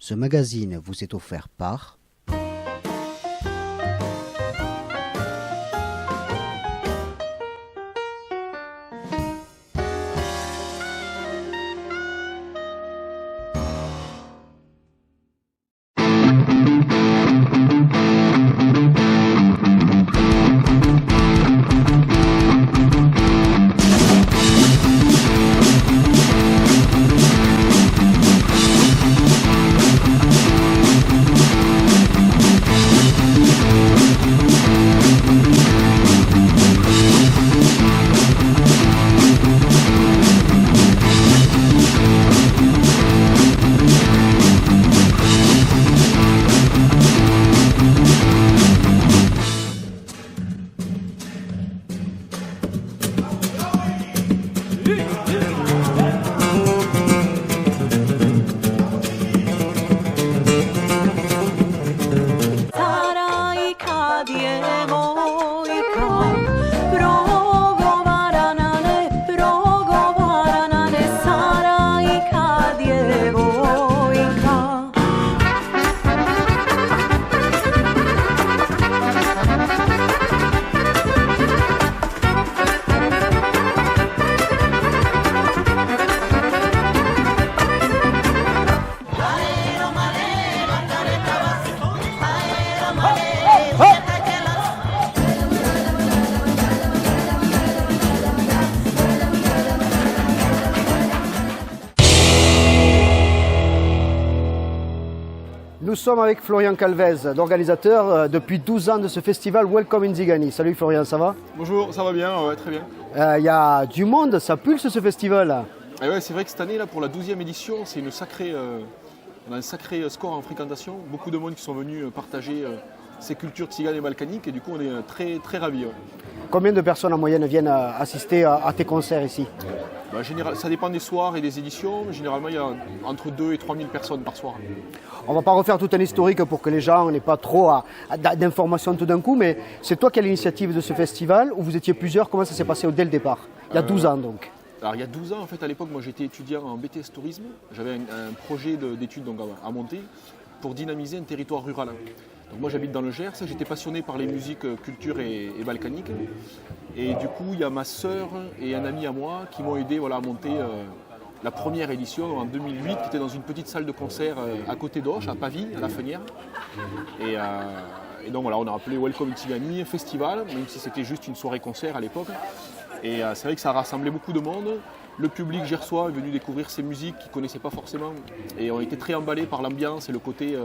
Ce magazine vous est offert par Nous sommes avec Florian Calvez, l'organisateur depuis 12 ans de ce festival Welcome in Zigani. Salut Florian, ça va? Bonjour, ça va bien, ouais, très bien. Il y a du monde, ça pulse ce festival. Et ouais, c'est vrai que cette année, là, pour la 12e édition, c'est on a un sacré score en fréquentation. Beaucoup de monde qui sont venus partager ces cultures tziganes et balkaniques et du coup on est très, très ravis. Ouais. Combien de personnes en moyenne viennent assister à tes concerts ici? Ça dépend des soirs et des éditions, mais généralement il y a entre 2 et 3 000 personnes par soir. On ne va pas refaire tout un historique pour que les gens n'aient pas trop d'informations tout d'un coup, mais c'est toi qui as l'initiative de ce festival, où vous étiez plusieurs, comment ça s'est passé dès le départ? Il y a 12 ans donc. Alors il y a 12 ans, en fait, à l'époque, moi j'étais étudiant en BTS Tourisme, j'avais un projet d'études à monter pour dynamiser un territoire rural. Donc moi j'habite dans le Gers, j'étais passionné par les musiques culture et balkaniques. Et du coup il y a ma sœur et un ami à moi qui m'ont aidé à monter la première édition en 2008 qui était dans une petite salle de concert à côté d'Auch, à Pavie, à la Fenière. Et donc voilà, on a appelé Welcome in Zigani Festival, même si c'était juste une soirée concert à l'époque. Et c'est vrai que ça a rassemblé beaucoup de monde. Le public gersois est venu découvrir ces musiques qu'ils ne connaissaient pas forcément et ont été très emballés par l'ambiance et le côté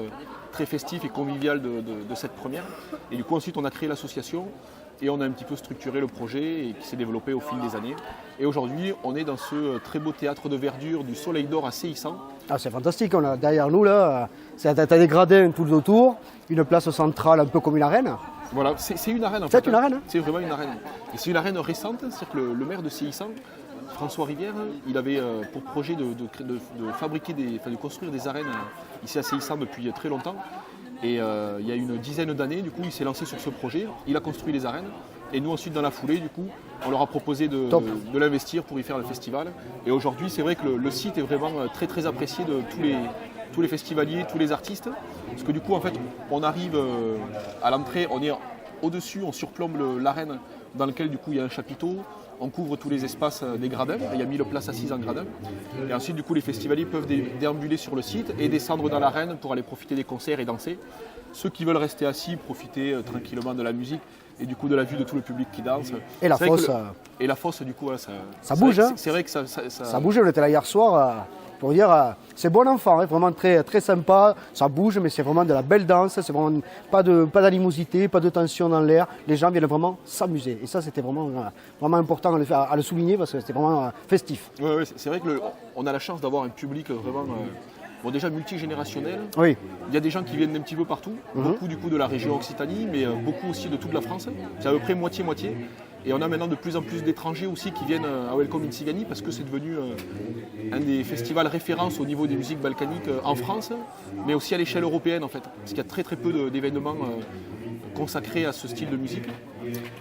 très festif et convivial de cette première. Et du coup ensuite on a créé l'association et on a un petit peu structuré le projet et qui s'est développé au fil des années. Et aujourd'hui on est dans ce très beau théâtre de verdure du Soleil d'Or à Séissan. Ah, c'est fantastique, on a derrière nous là, t'as des gradins tout autour, une place centrale un peu comme une arène. Voilà, c'est une arène en fait. C'est une arène. C'est vraiment une arène. Et c'est une arène récente, c'est-à-dire que le maire de Séissan, François Rivière, il avait pour projet de construire des arènes ici à Séissan depuis très longtemps. Et il y a une dizaine d'années, du coup, il s'est lancé sur ce projet. Il a construit les arènes. Et nous, ensuite, dans la foulée, du coup, on leur a proposé de l'investir pour y faire le festival. Et aujourd'hui, c'est vrai que le site est vraiment très, très apprécié de tous les festivaliers, tous les artistes. Parce que du coup, en fait, on arrive à l'entrée, on est au-dessus, on surplombe l'arène dans laquelle, du coup, il y a un chapiteau. On couvre tous les espaces des gradins, il y a 1000 places assises en gradin. Et ensuite, du coup, les festivaliers peuvent déambuler sur le site et descendre dans l'arène pour aller profiter des concerts et danser. Ceux qui veulent rester assis, profiter tranquillement de la musique et du coup de la vue de tout le public qui danse. Et la fosse. Et la fosse, du coup, voilà, ça bouge. C'est vrai que ça bouge, on était là hier soir. Pour dire, c'est bon enfant, vraiment très, très sympa, ça bouge, mais c'est vraiment de la belle danse, c'est vraiment pas d'animosité, pas de tension dans l'air, les gens viennent vraiment s'amuser. Et ça, c'était vraiment important à le souligner parce que c'était vraiment festif. Oui, c'est vrai qu'on a la chance d'avoir un public vraiment déjà multigénérationnel. Oui. Il y a des gens qui viennent d'un petit peu partout, beaucoup du coup de la région Occitanie, mais beaucoup aussi de toute la France. C'est à peu près moitié-moitié. Et on a maintenant de plus en plus d'étrangers aussi qui viennent à Welcome in Zigani parce que c'est devenu un des festivals références au niveau des musiques balkaniques en France, mais aussi à l'échelle européenne en fait. Parce qu'il y a très très peu d'événements consacrés à ce style de musique.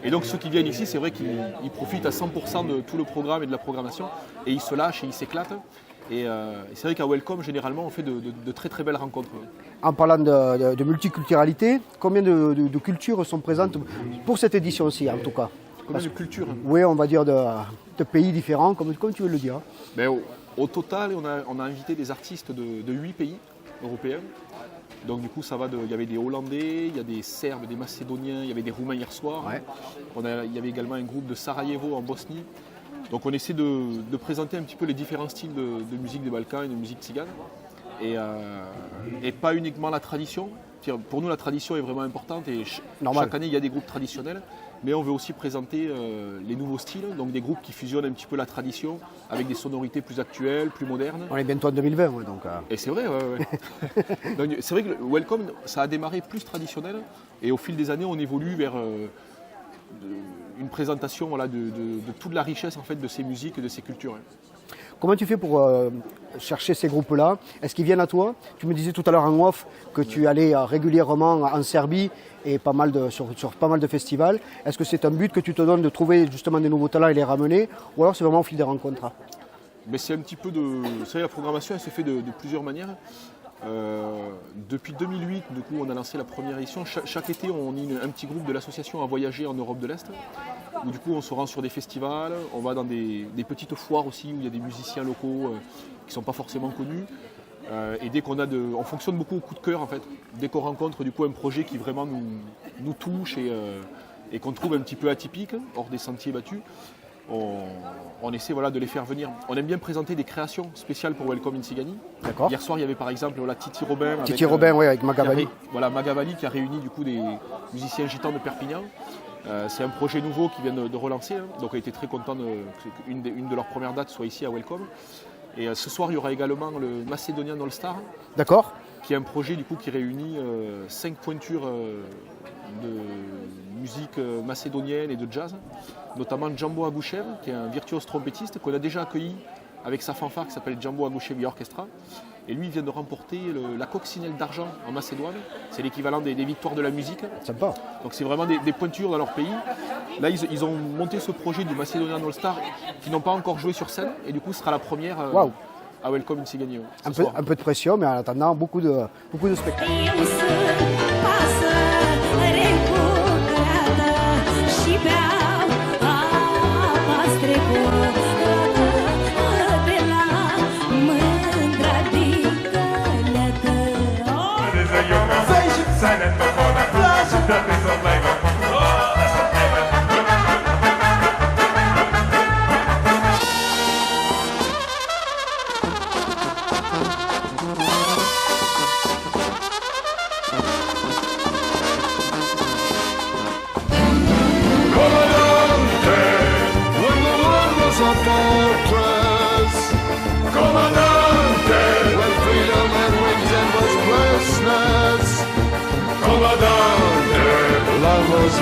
Et donc ceux qui viennent ici, c'est vrai qu'ils profitent à 100% de tout le programme et de la programmation, et ils se lâchent et ils s'éclatent. Et c'est vrai qu'à Welcome, généralement, on fait de très très belles rencontres. En parlant de multiculturalité, combien de cultures sont présentes pour cette édition-ci, en tout cas? Combien de cultures? Oui, on va dire de pays différents, comme tu veux le dire. Mais au total, on a invité des artistes de 8 pays européens. Donc du coup, ça va il y avait des Hollandais, il y a des Serbes, des Macédoniens, il y avait des Roumains hier soir. Ouais. Il y avait également un groupe de Sarajevo en Bosnie. Donc on essaie de présenter un petit peu les différents styles de musique des Balkans et de musique tzigane. Et pas uniquement la tradition. Pour nous, la tradition est vraiment importante et chaque année, il y a des groupes traditionnels. Mais on veut aussi présenter les nouveaux styles, donc des groupes qui fusionnent un petit peu la tradition avec des sonorités plus actuelles, plus modernes. On est bientôt en 2020, ouais, donc. Et c'est vrai, Donc, c'est vrai que le Welcome, ça a démarré plus traditionnel et au fil des années, on évolue vers une présentation de toute la richesse en fait, de ces musiques et de ces cultures. Comment tu fais pour chercher ces groupes-là? Est-ce qu'ils viennent à toi? Tu me disais tout à l'heure en off que tu allais régulièrement en Serbie et sur pas mal de festivals. Est-ce que c'est un but que tu te donnes de trouver justement des nouveaux talents et les ramener? Ou alors c'est vraiment au fil des rencontres? Mais c'est un petit peu la programmation, elle se fait de plusieurs manières. Depuis 2008, du coup, on a lancé la première édition. Chaque été, on est un petit groupe de l'association à voyager en Europe de l'Est. Où du coup, on se rend sur des festivals, on va dans des petites foires aussi où il y a des musiciens locaux qui ne sont pas forcément connus. Et dès qu'on on fonctionne beaucoup au coup de cœur en fait. Dès qu'on rencontre du coup un projet qui vraiment nous touche et qu'on trouve un petit peu atypique, hors des sentiers battus, on essaie de les faire venir. On aime bien présenter des créations spéciales pour Welcome in Tsigany. D'accord. Hier soir, il y avait par exemple Titi Robin. Avec Magavali. Magavali qui a réuni du coup des musiciens gitans de Perpignan. C'est un projet nouveau qui vient de relancer. Donc on a été très content qu'une de leurs premières dates soit ici à Welcome. Et ce soir, il y aura également le Macédonian All Star. D'accord. Qui est un projet du coup qui réunit 5 pointures de musique macédonienne et de jazz, notamment Djambo Agouchev, qui est un virtuose trompettiste qu'on a déjà accueilli avec sa fanfare qui s'appelle Djambo Agouchev Orchestra. Et lui, il vient de remporter la coccinelle d'argent en Macédoine. C'est l'équivalent des victoires de la musique. Sympa. Donc c'est vraiment des pointures dans leur pays. Là, ils ont monté ce projet du Macédonian All Star qui n'ont pas encore joué sur scène. Et du coup, ce sera la première à Welcome in Tsigany. Un peu de pression, mais en attendant, beaucoup de spectacles.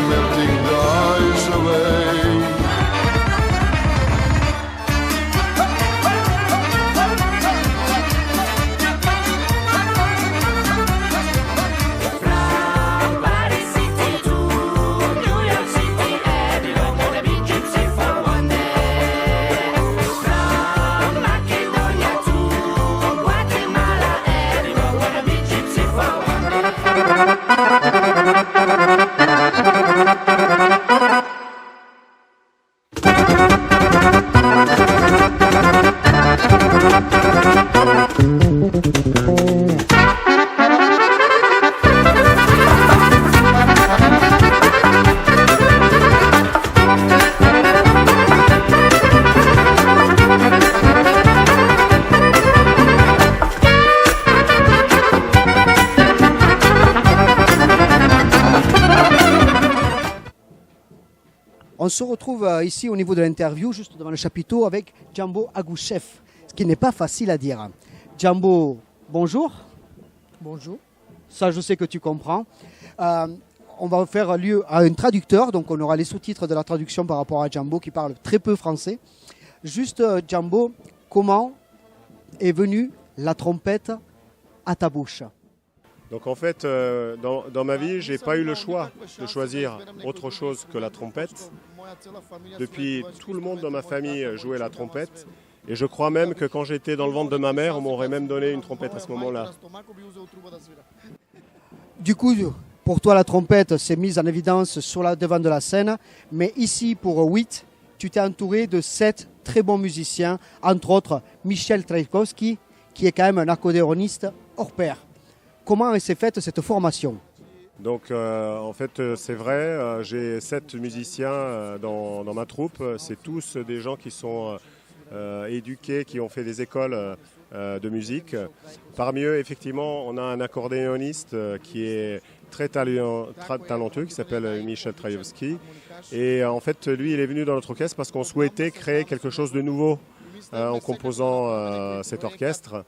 Melting the ice away. From Paris City to New York City, everyone gonna be gypsy for one day. From Macedonia to Guatemala, everyone gonna be gypsy for one day. On se retrouve ici au niveau de l'interview, juste devant le chapiteau, avec Djambo Agouchev, ce qui n'est pas facile à dire. Djambo, bonjour. Bonjour. Ça, je sais que tu comprends. On va faire lieu à un traducteur, donc on aura les sous-titres de la traduction par rapport à Djambo qui parle très peu français. Juste, Djambo, comment est venue la trompette à ta bouche? Donc en fait, dans ma vie, j'ai pas eu le choix de choisir autre chose que la trompette. Depuis, tout le monde dans ma famille jouait la trompette. Et je crois même que quand j'étais dans le ventre de ma mère, on m'aurait même donné une trompette à ce moment-là. Du coup, pour toi, la trompette s'est mise en évidence sur le devant de la scène. Mais ici, pour 8, tu t'es entouré de 7 très bons musiciens, entre autres Michel Trajkowski, qui est quand même un accordéoniste hors pair. Comment s'est faite cette formation? Donc en fait c'est vrai, j'ai 7 musiciens dans ma troupe. C'est tous des gens qui sont éduqués, qui ont fait des écoles de musique. Parmi eux, effectivement, on a un accordéoniste qui est très talentueux, qui s'appelle Michel Trajkowski. Et en fait, lui, il est venu dans notre orchestre parce qu'on souhaitait créer quelque chose de nouveau en composant cet orchestre.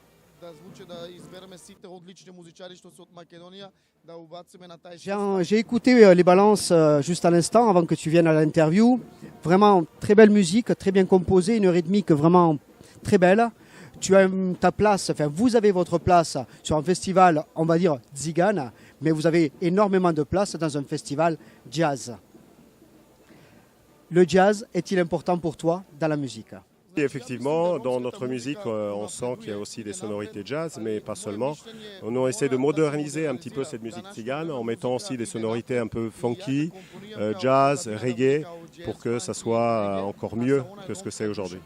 J'ai écouté les balances juste à l'instant avant que tu viennes à l'interview. Vraiment très belle musique, très bien composée, une rythmique vraiment très belle. Tu as ta place, enfin vous avez votre place sur un festival, on va dire Tzigan, mais vous avez énormément de place dans un festival jazz. Le jazz est-il important pour toi dans la musique? Et effectivement, dans notre musique, on sent qu'il y a aussi des sonorités jazz, mais pas seulement. On essaie de moderniser un petit peu cette musique tzigane en mettant aussi des sonorités un peu funky, jazz, reggae, pour que ça soit encore mieux que ce que c'est aujourd'hui.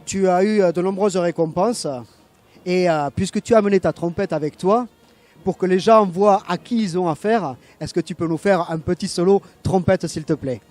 Tu as eu de nombreuses récompenses et puisque tu as amené ta trompette avec toi, pour que les gens voient à qui ils ont affaire, est-ce que tu peux nous faire un petit solo trompette s'il te plaît?